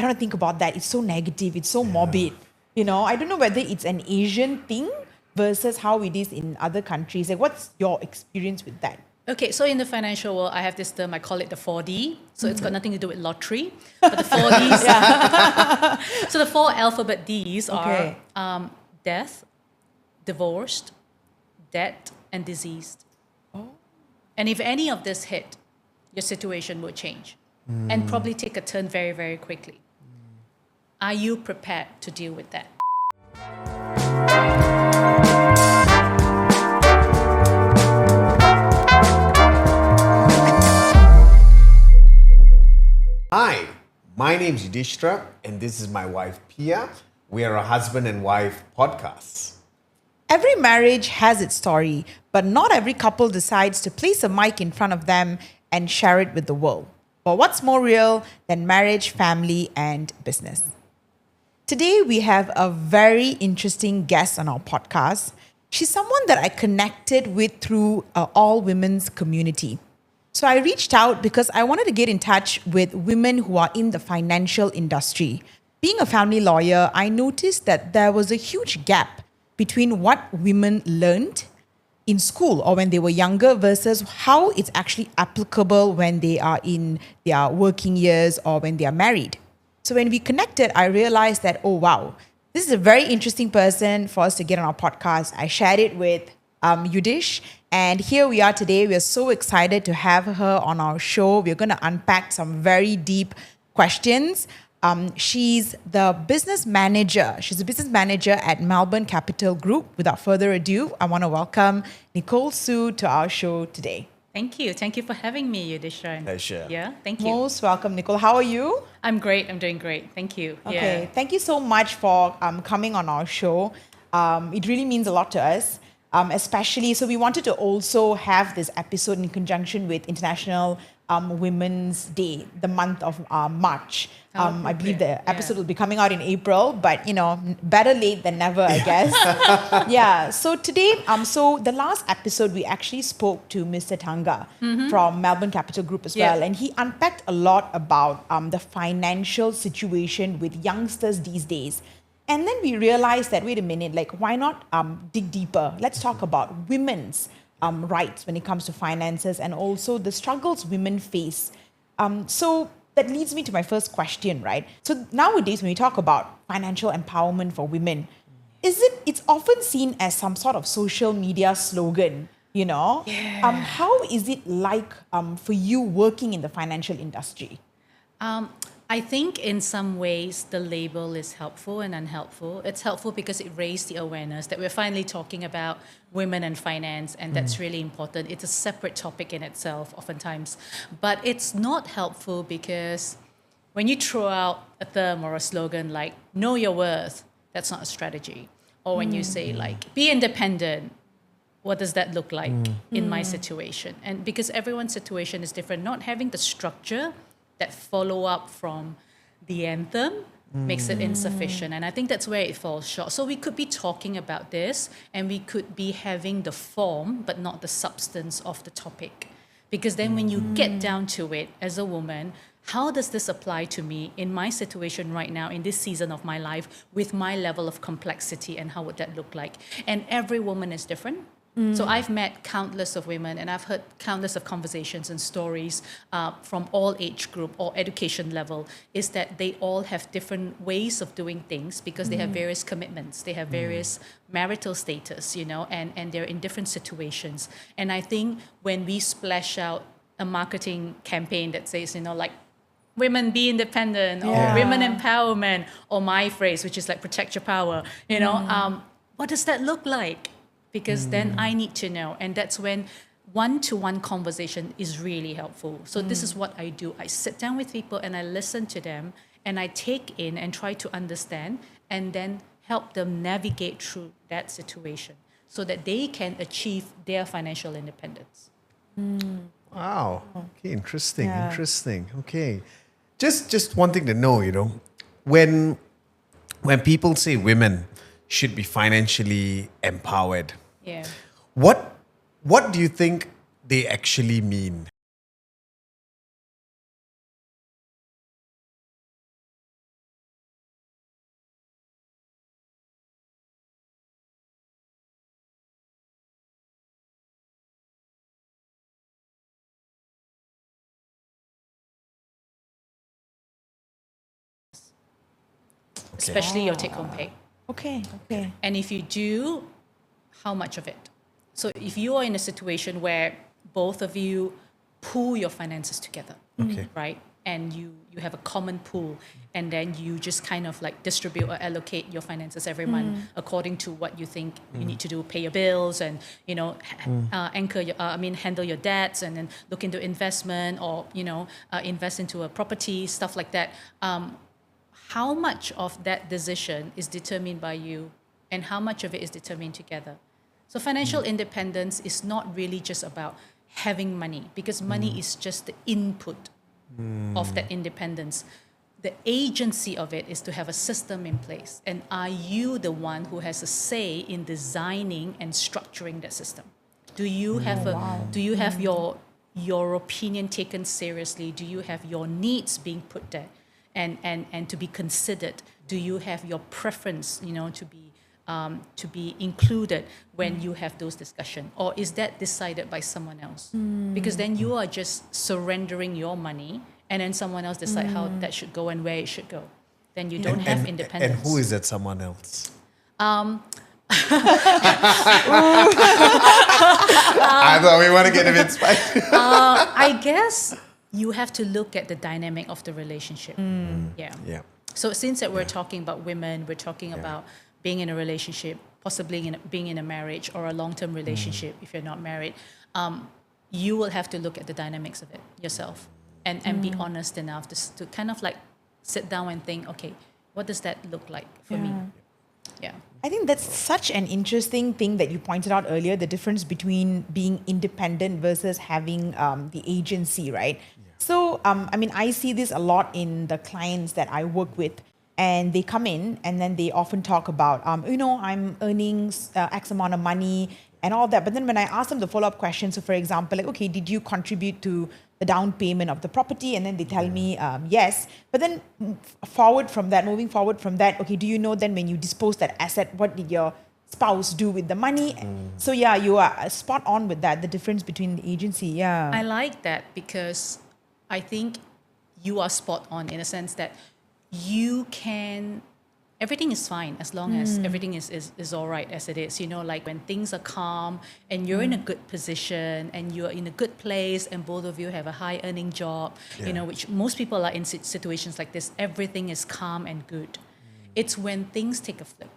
I don't think about that. It's so negative. It's so morbid. You know, I don't know whether it's an Asian thing versus how it is in other countries. Like, what's your experience with that? Okay, so in the financial world, I have this term, I call it the 4D. So it's got nothing to do with lottery, but the 4Ds. So the 4 alphabet Ds are death, divorced, debt, and diseased. And if any of this hit, your situation will change and probably take a turn very, very quickly. Are you prepared to deal with that? Hi, my name is Yudhishthira and this is my wife Pia. We are a husband and wife podcast. Every marriage has its story, but not every couple decides to place a mic in front of them and share it with the world. But what's more real than marriage, family, and business? Today, we have a very interesting guest on our podcast. She's someone that I connected with through all women's community. So I reached out because I wanted to get in touch with women who are in the financial industry. Being a family lawyer, I noticed that there was a huge gap between what women learned in school or when they were younger versus how it's actually applicable when they are in their working years or when they are married. So when we connected, I realized that, oh, wow, this is a very interesting person for us to get on our podcast. I shared it with Yudish, and here we are today. We are so excited to have her on our show. We're going to unpack some very deep questions. She's the business manager. She's a business manager at Melbourne Capital Group. Without further ado, I want to welcome Nicole Sue to our show today. Thank you. Thank you for having me, Yudhishthira. Pleasure. Yeah, thank you. Most welcome, Nicole. How are you? I'm great. I'm doing great. Thank you. Okay. Yeah. Thank you so much for coming on our show. It really means a lot to us. Especially, so we wanted to also have this episode in conjunction with International Women's Day, the month of March. I believe the episode will be coming out in April, but you know, better late than never, I guess. So today, so the last episode, we actually spoke to Mr. Tanga from Melbourne Capital Group as well, and he unpacked a lot about the financial situation with youngsters these days. And then we realized that, wait a minute, like, why not dig deeper? Let's talk about women's rights when it comes to finances and also the struggles women face. So that leads me to my first question, right? So nowadays, when we talk about financial empowerment for women, it's often seen as some sort of social media slogan, you know? Yeah. How is it like for you working in the financial industry? I think in some ways the label is helpful and unhelpful. It's helpful because it raised the awareness that we're finally talking about women and finance, and that's really important. It's a separate topic in itself oftentimes. But it's not helpful because when you throw out a term or a slogan like, know your worth, that's not a strategy. Or when you say like, be independent, what does that look like in my situation? And because everyone's situation is different, not having the structure that follow up from the anthem makes it insufficient. And I think that's where it falls short. So we could be talking about this and we could be having the form, but not the substance of the topic. Because then when you get down to it as a woman, how does this apply to me in my situation right now, in this season of my life, with my level of complexity, and how would that look like? And every woman is different. So I've met countless of women and I've heard countless of conversations and stories from all age group or education level, is that they all have different ways of doing things because they have various commitments, they have various marital status, you know, and they're in different situations. And I think when we splash out a marketing campaign that says, you know, like, women be independent or women empowerment, or my phrase, which is like protect your power, you know, what does that look like? Because then I need to know. And that's when one-to-one conversation is really helpful. So this is what I do. I sit down with people and I listen to them and I take in and try to understand and then help them navigate through that situation so that they can achieve their financial independence. Wow. Okay, interesting. Okay. Just one thing to know, you know, when people say women should be financially empowered, what do you think they actually mean? especially your take-home pay. Okay. Okay. And if you do, how much of it? So if you are in a situation where both of you pool your finances together, Okay. right? And you have a common pool, and then you just kind of like distribute or allocate your finances every month according to what you think you need to do, pay your bills, and handle your debts, and then look into investment, or invest into a property, stuff like that. How much of that decision is determined by you, and how much of it is determined together? So financial independence is not really just about having money, because money is just the input of that independence. The agency of it is to have a system in place. And are you the one who has a say in designing and structuring that system? Do you have your opinion taken seriously? Do you have your needs being put there and to be considered? Do you have your preference, to be included when you have those discussions? Or is that decided by someone else? Because then you are just surrendering your money, and then someone else decide how that should go and where it should go. Then you don't have independence. And who is that someone else? I thought we want to get a bit spicy. I guess you have to look at the dynamic of the relationship. Yeah. Yeah. So since that we're talking about women, we're talking about being in a relationship, possibly being in a marriage or a long-term relationship if you're not married. You will have to look at the dynamics of it yourself and be honest enough to kind of like sit down and think, okay, what does that look like for me? Yeah. I think that's such an interesting thing that you pointed out earlier, the difference between being independent versus having the agency, right? So, I see this a lot in the clients that I work with, and they come in and then they often talk about, I'm earning X amount of money and all that. But then when I ask them the follow-up question, so for example, like, okay, did you contribute to the down payment of the property? And then they tell me, yes. But then moving forward from that, okay, do you know then when you dispose that asset, what did your spouse do with the money? So yeah, you are spot on with that, the difference between the agency. Yeah. I like that because I think you are spot on in a sense that everything is fine as long as everything is all right as it is. Like when things are calm and you're in a good position and you're in a good place and both of you have a high earning job, which most people are in situations like this, everything is calm and good. It's when things take a flip.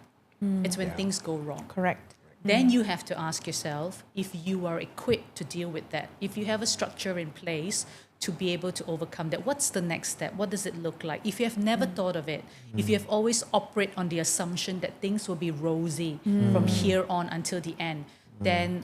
It's when things go wrong. Correct. Then you have to ask yourself if you are equipped to deal with that. If you have a structure in place to be able to overcome that, what's the next step? What does it look like? If you have never thought of it, if you have always operate on the assumption that things will be rosy from here on until the end, then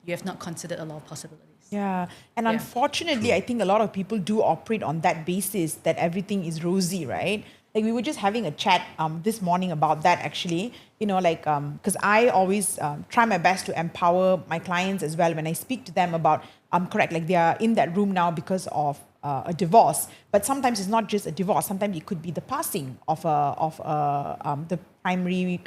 you have not considered a lot of possibilities. Yeah. And unfortunately, I think a lot of people do operate on that basis that everything is rosy, right? Like we were just having a chat this morning about that actually, because I always try my best to empower my clients as well when I speak to them about, correct, like they are in that room now because of a divorce. But sometimes it's not just a divorce. Sometimes it could be the passing of the primary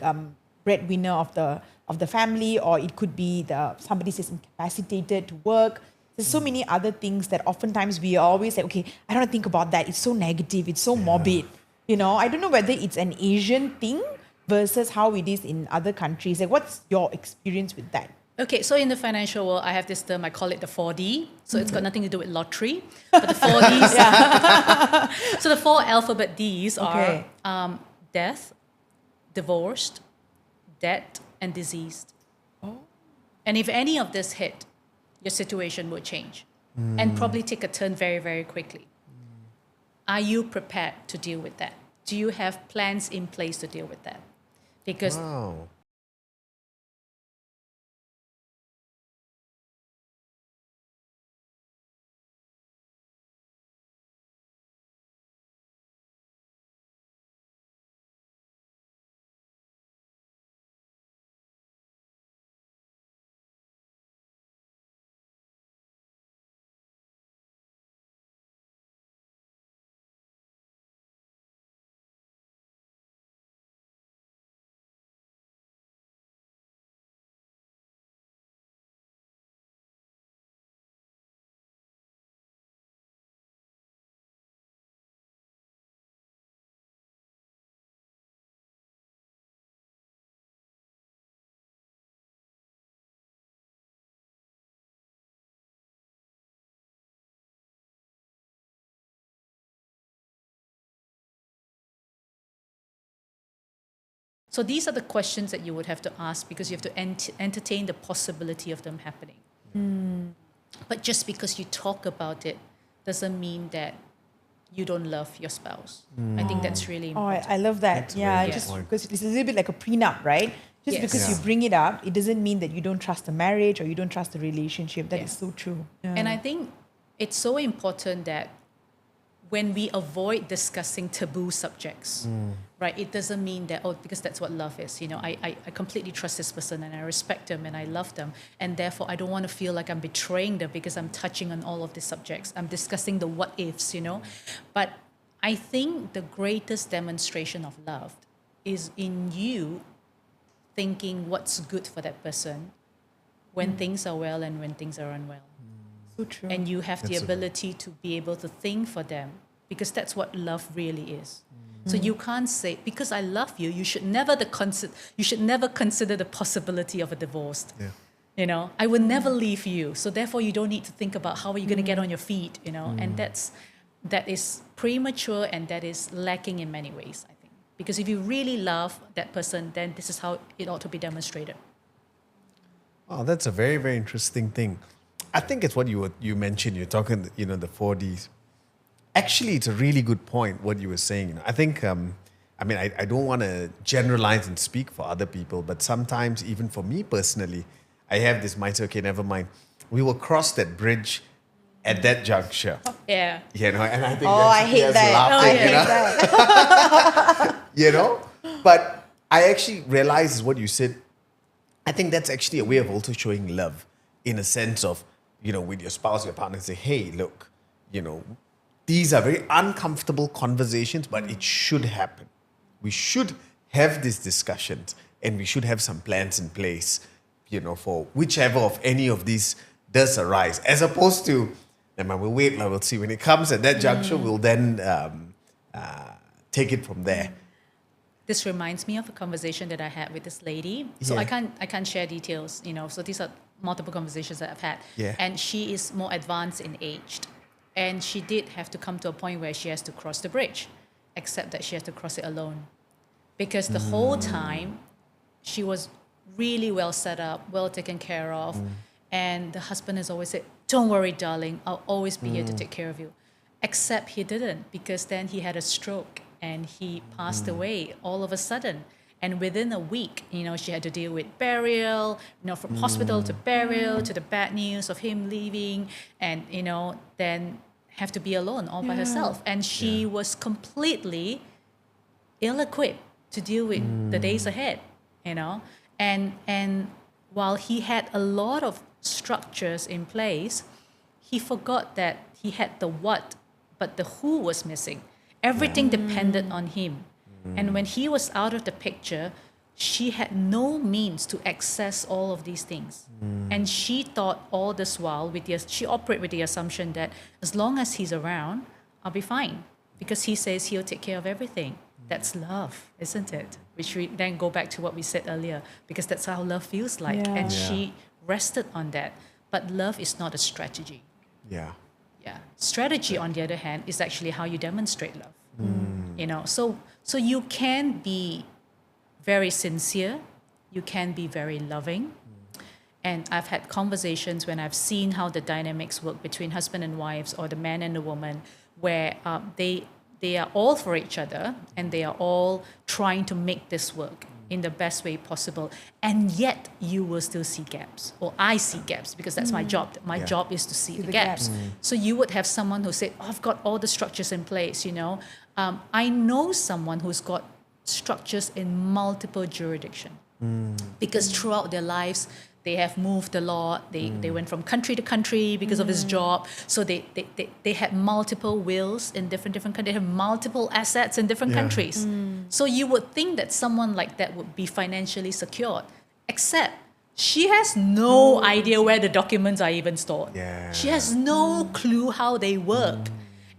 breadwinner of the family, or it could be somebody is incapacitated to work. There's so many other things that oftentimes we are always like, okay, I don't think about that. It's so negative. It's so morbid. I don't know whether it's an Asian thing versus how it is in other countries. Like, what's your experience with that? Okay, so in the financial world, I have this term, I call it the 4D. So it's got nothing to do with lottery, but the 4Ds. So the 4 alphabet Ds are death, divorced, debt, and diseased. And if any of this hit, your situation will change and probably take a turn very, very quickly. Are you prepared to deal with that? Do you have plans in place to deal with that? Because So these are the questions that you would have to ask because you have to entertain the possibility of them happening. But just because you talk about it doesn't mean that you don't love your spouse. I think that's really Oh, important. I love that. That's a Yeah, very good just point. because it's a little bit like a prenup, right? Just Yes. because Yeah. you bring it up, it doesn't mean that you don't trust the marriage or you don't trust the relationship. That is Yes. so true. Yeah. And I think it's so important that when we avoid discussing taboo subjects, right, it doesn't mean that, because that's what love is. I completely trust this person and I respect them and I love them. And therefore, I don't want to feel like I'm betraying them because I'm touching on all of these subjects. I'm discussing the what ifs, But I think the greatest demonstration of love is in you thinking what's good for that person when things are well and when things are unwell. so true. And you have the That's a- ability to be able to think for them because that's what love really is. So you can't say, because I love you, you should never consider the possibility of a divorce. Yeah. I will never leave you. So therefore you don't need to think about how are you going to get on your feet, and that is premature and that is lacking in many ways, I think. Because if you really love that person, then this is how it ought to be demonstrated. Oh, that's a very, very interesting thing. I think it's what you mentioned. You're talking, the 4Ds. Actually, it's a really good point what you were saying. I think, I don't want to generalize and speak for other people, but sometimes, even for me personally, I have this mindset. Okay, never mind. We will cross that bridge at that juncture. Yeah. And I think I hate us that. laughing, I hate that. But I actually realize what you said. I think that's actually a way of also showing love in a sense of, with your spouse, your partner, say, hey, look, these are very uncomfortable conversations, but it should happen. We should have these discussions and we should have some plans in place, for whichever of any of these does arise, as opposed to, we'll wait, we'll see. When it comes at that juncture, we'll then take it from there. This reminds me of a conversation that I had with this lady. So Yeah. I can't share details, So these are multiple conversations that I've had. Yeah. And she is more advanced in age. And she did have to come to a point where she has to cross the bridge, except that she has to cross it alone. Because the whole time she was really well set up, well taken care of. And the husband has always said, don't worry, darling, I'll always be here to take care of you. Except he didn't, because then he had a stroke and he passed away all of a sudden. And within a week, she had to deal with burial, from hospital to burial, to the bad news of him leaving, and, then have to be alone all by herself. And she was completely ill-equipped to deal with the days ahead, And while he had a lot of structures in place, he forgot that he had the what, but the who was missing. Everything depended on him. And when he was out of the picture, she had no means to access all of these things. And she thought all this while, she operated with the assumption that as long as he's around, I'll be fine. Because he says he'll take care of everything. That's love, isn't it? Which we then go back to what we said earlier, because that's how love feels like. Yeah. And Yeah. she rested on that. But love is not a strategy. Yeah. Yeah. Strategy, on the other hand, is actually how you demonstrate love. So you can be very sincere, you can be very loving. And I've had conversations when I've seen how the dynamics work between husband and wives, or the man and the woman, where they are all for each other and they are all trying to make this work in the best way possible. And yet you will still see gaps, or I see gaps, because that's my job. My Yeah. job is to see the the gaps. gaps. So you would have someone who said, I've got all the structures in place, I know someone who's got structures in multiple jurisdictions. Because throughout their lives, they have moved a lot. They went from country to country because of his job. So they had multiple wills in different countries. They have multiple assets in different Yeah. countries. So you would think that someone like that would be financially secured, except she has no idea where the documents are even stored. Yeah. She has no clue how they work.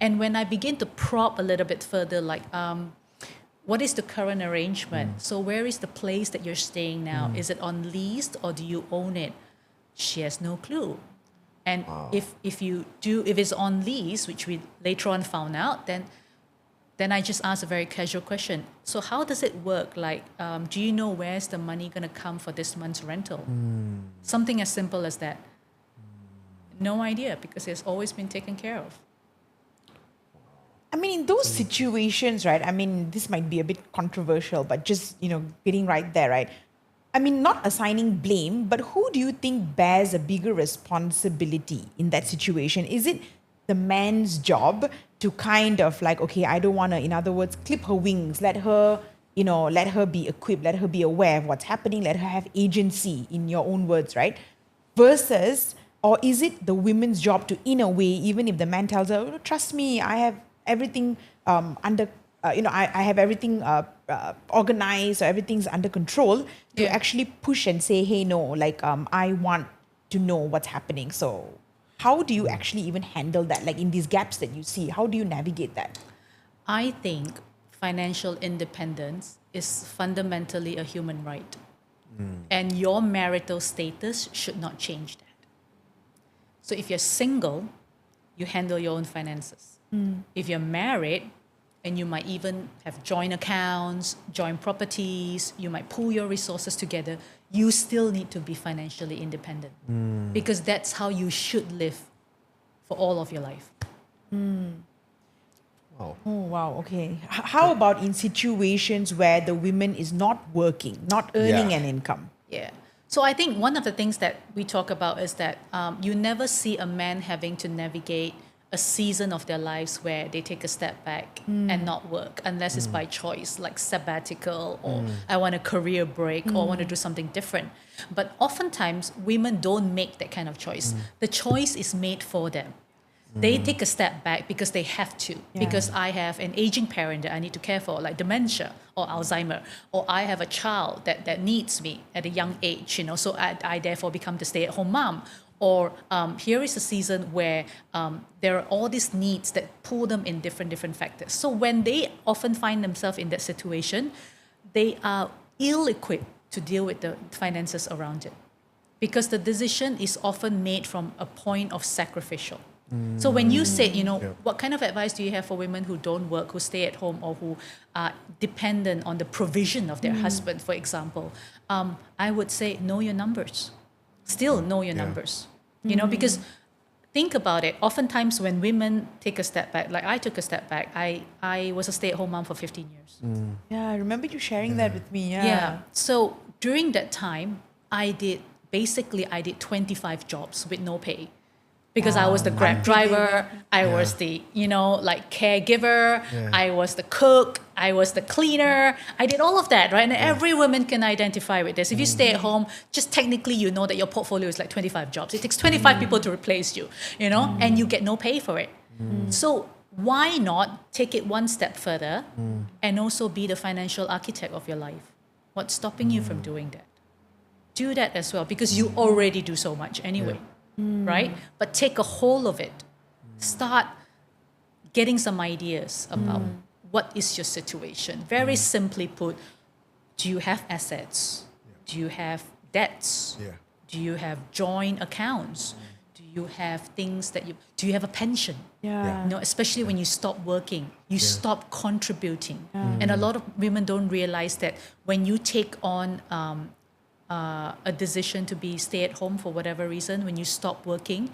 And when I begin to probe a little bit further, like, what is the current arrangement? So where is the place that you're staying now? Is it on lease or do you own it? She has no clue. And if it's on lease, which we later on found out, then then I just ask a very casual question. So how does it work? Like, do you know where's the money going to come for this month's rental? Something as simple as that. No idea, because it's always been taken care of. I mean, in those situations, right? I mean, this might be a bit controversial, but just, getting right there, right? I mean, not assigning blame, but who do you think bears a bigger responsibility in that situation? Is it the man's job to kind of like, okay, I don't want to, in other words, clip her wings, let her be equipped, let her be aware of what's happening, let her have agency, in your own words, right? Versus, or is it the women's job to, in a way, even if the man tells her, "Oh, trust me, I have everything I have everything organized, or everything's under control," to actually push and say, hey, no, like, I want to know what's happening. So how do you actually even handle that? Like, in these gaps that you see, how do you navigate that? I think financial independence is fundamentally a human right. And your marital status should not change that. So if you're single, you handle your own finances. If you're married, and you might even have joint accounts, joint properties, you might pool your resources together, you still need to be financially independent. Because that's how you should live for all of your life. Wow. Oh, wow. Okay. How about in situations where the woman is not working, not earning an income? Yeah. So I think one of the things that we talk about is that you never see a man having to navigate a season of their lives where they take a step back and not work, unless it's by choice, like sabbatical, or I want a career break, or I want to do something different. But oftentimes, women don't make that kind of choice. The choice is made for them. They take a step back because they have to, because I have an aging parent that I need to care for, like dementia or Alzheimer, or I have a child that needs me at a young age, so I therefore become the stay-at-home mom. Or here is a season where there are all these needs that pull them in different factors. So when they often find themselves in that situation, they are ill-equipped to deal with the finances around it, because the decision is often made from a point of sacrificial. So when you say, what kind of advice do you have for women who don't work, who stay at home, or who are dependent on the provision of their husband, for example? I would say, know your numbers. Still know your numbers. Because think about it. Oftentimes when women take a step back, like I took a step back, I was a stay-at-home mom for 15 years. Yeah, I remember you sharing that with me. Yeah. So during that time, I did 25 jobs with no pay. Because I was the Grab driver, I was the, caregiver, I was the cook, I was the cleaner. I did all of that, right? And every woman can identify with this. If you stay at home, just technically you know that your portfolio is like 25 jobs. It takes 25 people to replace you, and you get no pay for it. So why not take it one step further and also be the financial architect of your life? What's stopping you from doing that? Do that as well, because you already do so much anyway. Right? But take a hold of it. Start getting some ideas about what is your situation. Very simply put, do you have assets? Do you have debts? Do you have joint accounts? Do you have things do you have a pension? Especially when you stop working, you stop contributing. And a lot of women don't realize that when you take on a decision to be stay at home for whatever reason, when you stop working,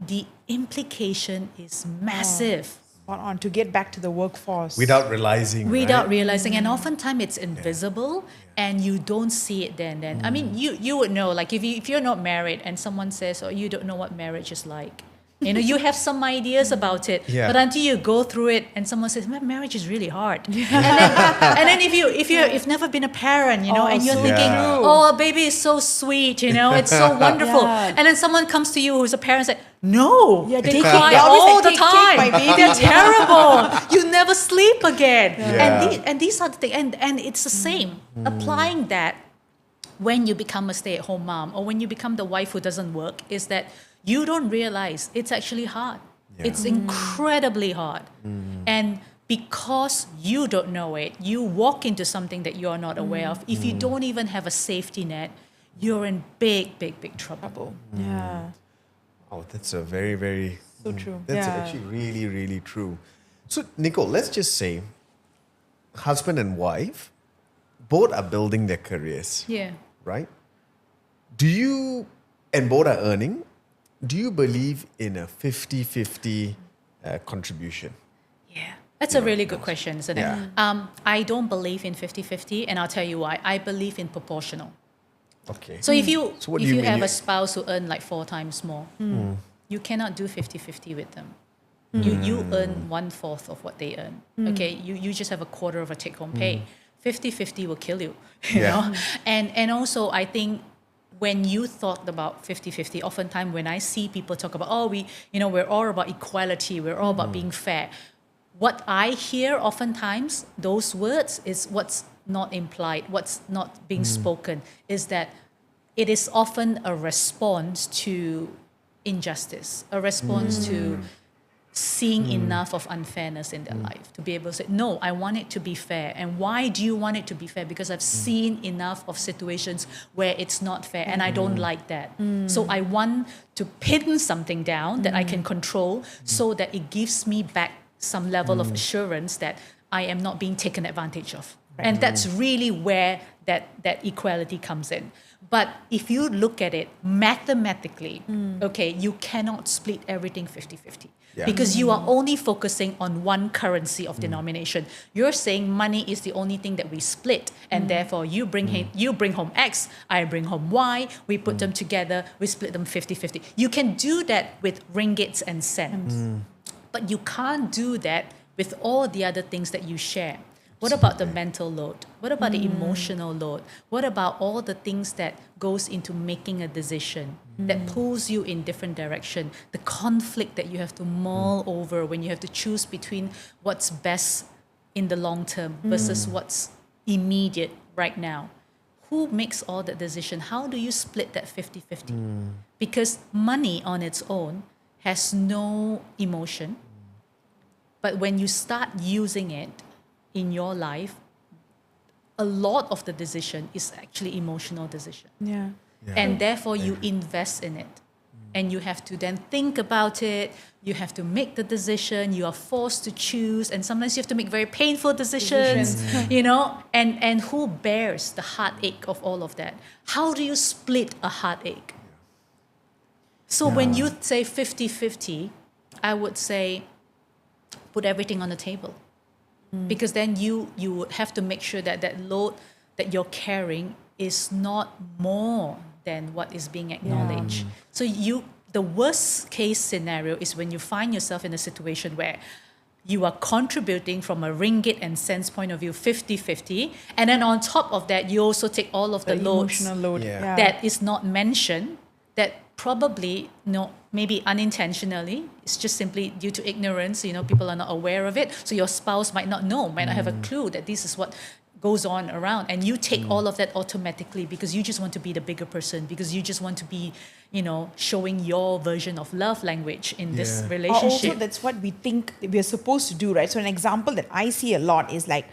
the implication is massive. Spot on, to get back to the workforce. Without realizing. And oftentimes it's invisible and you don't see it then. I mean, you would know, like if you're not married and someone says, oh, you don't know what marriage is like. You have some ideas about it, but until you go through it and someone says, marriage is really hard. And then if you've never been a parent, and you're thinking, oh, a baby is so sweet, it's so wonderful. And then someone comes to you who's a parent and says, no, they cry all the time. They're terrible. You never sleep again. And these are the things. And it's the same. Applying that when you become a stay-at-home mom, or when you become the wife who doesn't work, is that you don't realize it's actually hard. It's incredibly hard. And because you don't know it, you walk into something that you're not aware of. If you don't even have a safety net, you're in big trouble. Yeah. Oh, that's a very, very... So true. That's actually really, really true. So, Nicole, let's just say husband and wife both are building their careers, Yeah. right? And both are earning, do you believe in a 50-50 contribution? Yeah. That's a really good question, isn't it? Yeah. I don't believe in 50-50, and I'll tell you why. I believe in proportional. Okay. So if you So what do if you you mean? have a spouse who earn like 4 times more, you cannot do 50-50 with them. You earn 1/4 of what they earn. Okay, you just have a quarter of a take-home pay. 50-50 will kill you. You Yeah. know, and also I think when you thought about 50-50, oftentimes when I see people talk about we're all about equality, we're all about being fair. What I hear oftentimes, those words is what's not implied, what's not being spoken, is that it is often a response to injustice, a response to seeing enough of unfairness in their life to be able to say, no, I want it to be fair. And why do you want it to be fair? Because I've seen enough of situations where it's not fair and I don't like that. So I want to pin something down that I can control so that it gives me back some level of assurance that I am not being taken advantage of. And that's really where that equality comes in. But if you look at it mathematically, okay, you cannot split everything 50-50. Yeah. Because you are only focusing on one currency of denomination. You're saying money is the only thing that we split, and therefore you bring home X, I bring home Y, we put them together, we split them 50-50. You can do that with ringgits and cents, but you can't do that with all the other things that you share. What about the mental load? What about the emotional load? What about all the things that goes into making a decision that pulls you in different direction? The conflict that you have to mull over when you have to choose between what's best in the long term versus what's immediate right now. Who makes all that decision? How do you split that 50-50? Because money on its own has no emotion. But when you start using it in your life, a lot of the decision is actually emotional decision. Yeah. And therefore you invest in it. And you have to then think about it. You have to make the decision. You are forced to choose. And sometimes you have to make very painful decisions, you know? And who bears the heartache of all of that? How do you split a heartache? So when you say 50-50, I would say put everything on the table. Because then you would have to make sure that that load that you're carrying is not more than what is being acknowledged. So the worst case scenario is when you find yourself in a situation where you are contributing from a ringgit and cents point of view 50-50, and then on top of that you also take all of the loads emotional load. Yeah. that is not mentioned, that probably maybe unintentionally, it's just simply due to ignorance, people are not aware of it, so your spouse might not know, might not have a clue that this is what goes on around, and you take all of that automatically because you just want to be the bigger person, because you just want to be showing your version of love language in this Also, relationship. that's what we think we're supposed to do, right? So an example that I see a lot is like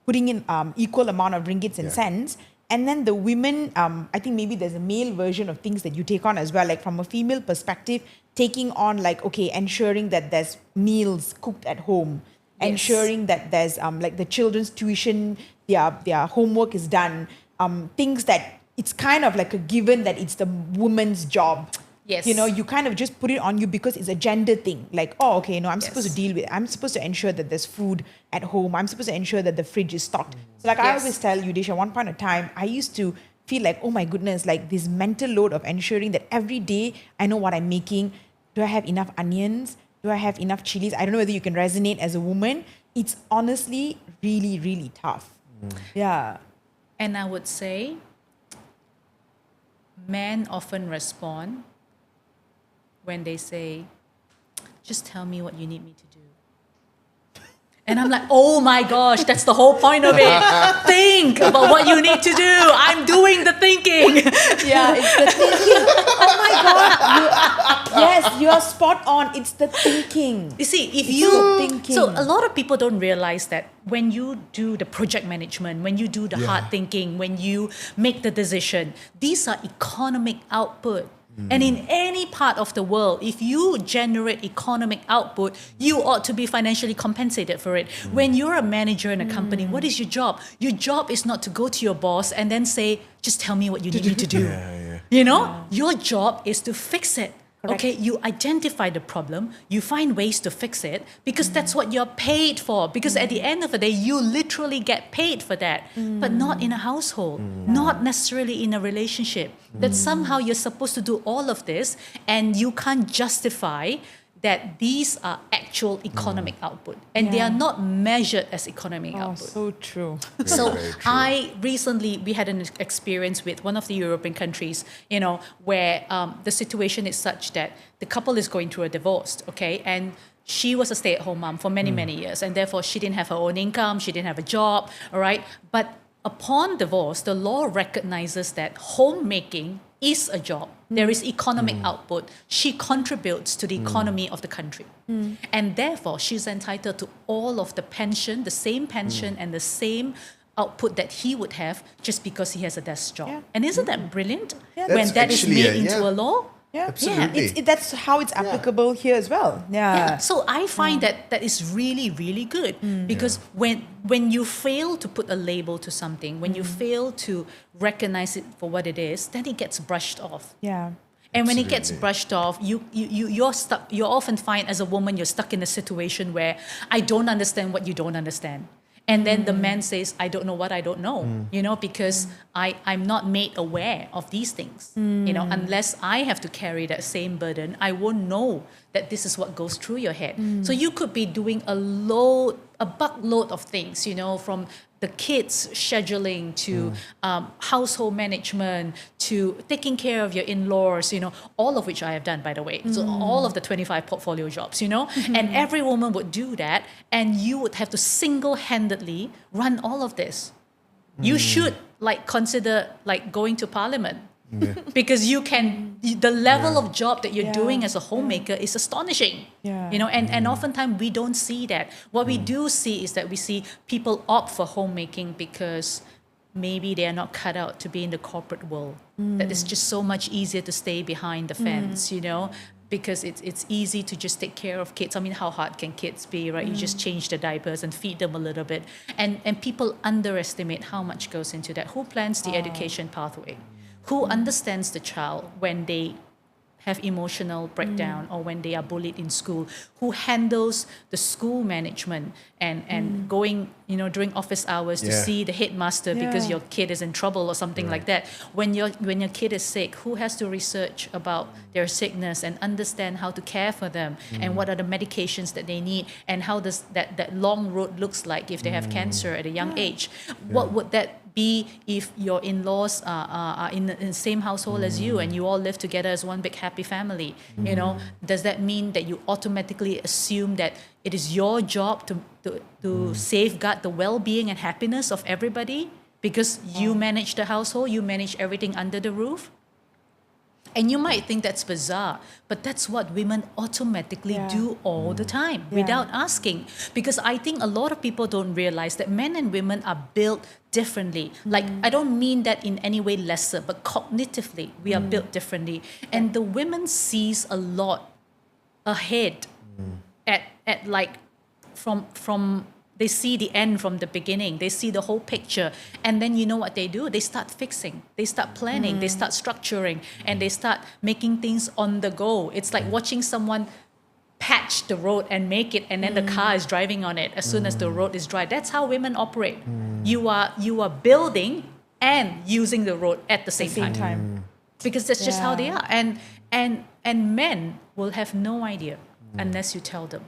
putting in equal amount of ringgits and cents. And then the women, I think maybe there's a male version of things that you take on as well. Like from a female perspective, taking on ensuring that there's meals cooked at home, ensuring that there's like the children's tuition, their homework is done. Things that it's kind of like a given that it's the woman's job. Yes. You kind of just put it on you because it's a gender thing. Like, I'm supposed to deal with it. I'm supposed to ensure that there's food at home. I'm supposed to ensure that the fridge is stocked. So I always tell you, Dish, at one point of time, I used to feel like, oh my goodness, like this mental load of ensuring that every day I know what I'm making. Do I have enough onions? Do I have enough chilies? I don't know whether you can resonate as a woman. It's honestly really, really tough. Yeah. And I would say men often respond when they say, just tell me what you need me to do. And I'm like, oh my gosh, that's the whole point of it. Think about what you need to do. I'm doing the thinking. Yeah, it's the thinking. Oh my God. Yes, you are spot on. It's the thinking. You see, thinking. So a lot of people don't realize that when you do the project management, when you do the hard thinking, when you make the decision, these are economic output. And in any part of the world, if you generate economic output, you ought to be financially compensated for it. When you're a manager in a company, what is your job? Your job is not to go to your boss and then say, just tell me what you need me to do. Your job is to fix it. Okay, you identify the problem, you find ways to fix it because that's what you're paid for. Because at the end of the day, you literally get paid for that, but not in a household, not necessarily in a relationship. That somehow you're supposed to do all of this and you can't justify that these are actual economic output and they are not measured as economic output. So true. So Very true. we had an experience with one of the European countries, where the situation is such that the couple is going through a divorce, okay? And she was a stay-at-home mom for many, many years. And therefore, she didn't have her own income. She didn't have a job, all right? But upon divorce, the law recognizes that homemaking is a job. There is economic output. She contributes to the economy of the country. And therefore, she's entitled to all of the pension, the same pension and the same output that he would have just because he has a desk job. Yeah. And isn't that brilliant? Yeah. When That's that is actually made into a law? Yeah, Absolutely. that's how it's applicable here as well. Yeah. So I find that is really, really good because when you fail to put a label to something, when you fail to recognize it for what it is, then it gets brushed off. Yeah. And when it gets Absolutely. brushed off, you're stuck. You often find as a woman you're stuck in a situation where I don't understand what you don't understand. And then the man says, I don't know what I don't know, because I'm not made aware of these things. Unless I have to carry that same burden, I won't know that this is what goes through your head. So you could be doing a buckload of things, from the kids scheduling to household management to taking care of your in-laws, all of which I have done, by the way. So all of the 25 portfolio jobs, and every woman would do that, and you would have to single-handedly run all of this. You should consider going to parliament. Because the level of job that you're doing as a homemaker is astonishing. And oftentimes we don't see that. What we do see is that we see people opt for homemaking because maybe they are not cut out to be in the corporate world. That it's just so much easier to stay behind the fence, because it's easy to just take care of kids. I mean, how hard can kids be, right? You just change the diapers and feed them a little bit. And people underestimate how much goes into that. Who plans the education pathway? Who understands the child when they have emotional breakdown or when they are bullied in school? Who handles the school management and going, during office hours to see the headmaster because your kid is in trouble or something like that? When your kid is sick, who has to research about their sickness and understand how to care for them and what are the medications that they need and how does that long road looks like if they have cancer at a young age? What would that be if your in-laws are in the same household as you and you all live together as one big happy family? Does that mean that you automatically assume that it is your job to safeguard the well-being and happiness of everybody because you manage the household, you manage everything under the roof? And you might think that's bizarre, but that's what women automatically do all the time without asking. Because I think a lot of people don't realize that men and women are built differently. I don't mean that in any way lesser, but cognitively, we are built differently. And the women sees a lot ahead from they see the end from the beginning. They see the whole picture. And then you know what they do? They start fixing. They start planning. They start structuring. And they start making things on the go. It's like watching someone patch the road and make it, and then the car is driving on it as soon as the road is dry. That's how women operate. You are building and using the road at the same time. Because that's just how they are. And men will have no idea unless you tell them.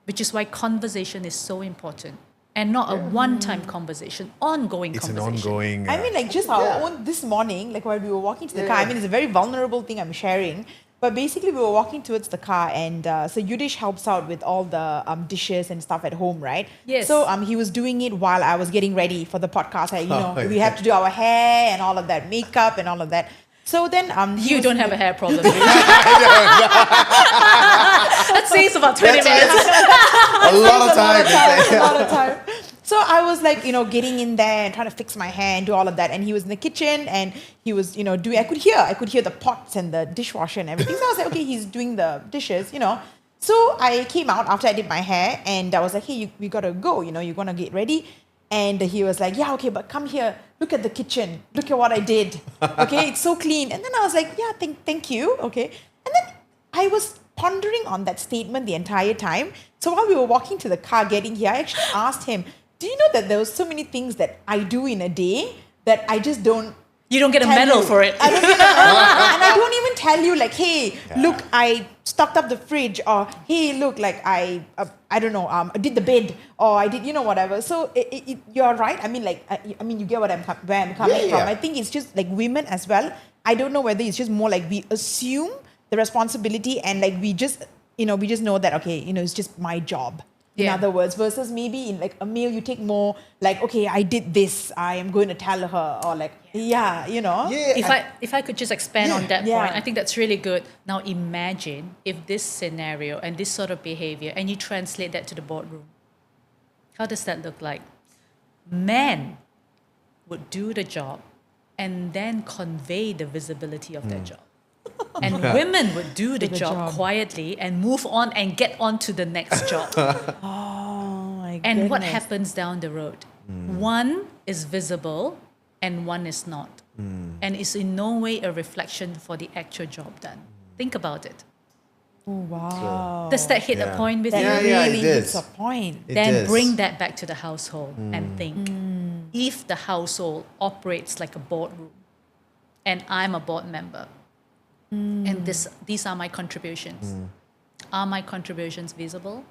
Which is why conversation is so important. And not a one-time conversation, ongoing conversation. It's an ongoing... I mean, just our own, this morning, while we were walking to the car, I mean, it's a very vulnerable thing I'm sharing. But basically, we were walking towards the car, and so Yudish helps out with all the dishes and stuff at home, right? Yes. So he was doing it while I was getting ready for the podcast. We have to do our hair and all of that, makeup and all of that. So then you don't have a hair problem. That saves about 20 minutes. A lot of time. A lot of time. So I was like, getting in there and trying to fix my hair and do all of that. And he was in the kitchen and he was, doing, I could hear the pots and the dishwasher and everything. So I was like, okay, he's doing the dishes. So I came out after I did my hair and I was like, hey, we got to go, you're going to get ready. And he was like, yeah, okay, but come here. Look at the kitchen. Look at what I did. Okay, it's so clean. And then I was like, yeah, thank you. Okay. And then I was pondering on that statement the entire time. So while we were walking to the car getting here, I actually asked him, do you know that there was so many things that I do in a day that I just don't You don't get a medal for it. I don't get a medal. And I don't even tell you like, hey, look, I stocked up the fridge, or hey, look, like I don't know, did the bed, or I did, whatever. So you're right. I mean, like, you get where I'm coming from. I think it's just like women as well. I don't know whether it's just more like we assume the responsibility and like we just know that, okay, it's just my job. In other words, versus maybe in like a male, you take more like, okay, I did this, I am going to tell her, or like, If I could just expand on that Yeah. point, I think that's really good. Now imagine if this scenario and this sort of behavior, and you translate that to the boardroom. How does that look like? Men would do the job and then convey the visibility of their job. And women would do the job quietly and move on and get on to the next job. Oh my goodness. And what happens down the road? One is visible and one is not. And it's in no way a reflection for the actual job done. Think about it. Oh, wow. Does that hit a point with That you? really it hits does. a point. It Then does. bring that back to the household and think. If the household operates like a boardroom and I'm a board member, and these are my contributions. Are my contributions visible?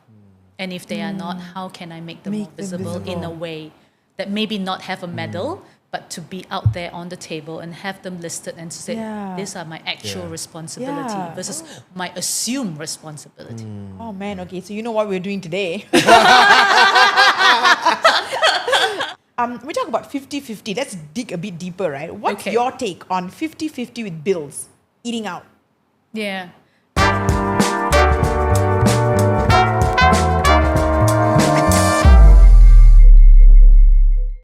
And if they are not, how can I make them more visible in a way that maybe not have a medal, but to be out there on the table and have them listed and to say, these are my actual responsibility versus my assumed responsibility. Oh man, okay, so you know what we're doing today. We talk about 50-50. Let's dig a bit deeper, right? What's Okay. your take on 50-50 with bills? Eating out. Yeah.